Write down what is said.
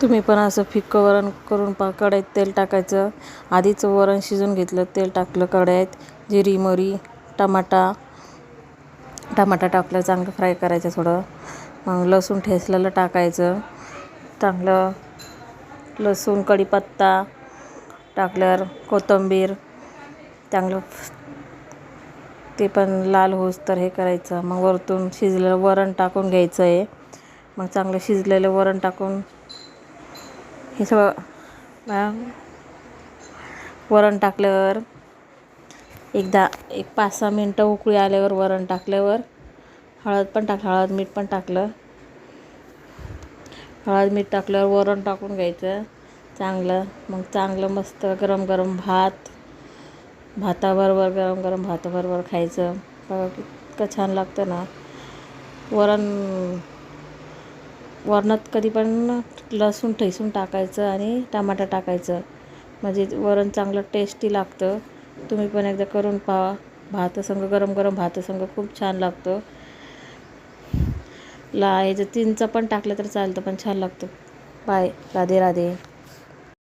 तुम्ही पण असं फिक्कं वरण करून कढईत तेल टाकायचं. आधीचं वरण शिजून घेतलं, तेल टाकलं कढईत, जिरी मोहरी टमाटा टाकलं, चांगलं फ्राय करायचं थोडं. मग लसूण ठेचलेलं टाकायचं. चांगलं लसूण कढीपत्ता टाकल्यावर कोथिंबीर चांगलं ते पण लाल होस तर हे करायचं. मग वरतून शिजलेलं वरण टाकून घ्यायचं आहे. मग चांगलं शिजलेलं वरण टाकून हे सगळं वरण टाकल्यावर एक 5-6 मिनटं उकळी आल्यावर वरण टाकल्यावर हळद मीठ पण टाकलं. हळद मीठ टाकल्यावर वरण टाकून घ्यायचं चांगलं. मग चांगलं मस्त गरम गरम भाताबरोबर गरम गरम भाताबरोबर खायचं. बघा इतकं छान लागतं ना. वरणात कधी पण लसूण ठेचून टाकायचं आणि टमाटर टाकायचं, म्हणजे वरण चांगलं टेस्टी लागतं. तुम्ही पण एकदा करून पहा. भातासंग गरम गरम भातासंग खूप छान लागतं. ह्याचं चिंच पण टाकलं तर चालतं, पण छान लागतं. बाय. राधे राधे.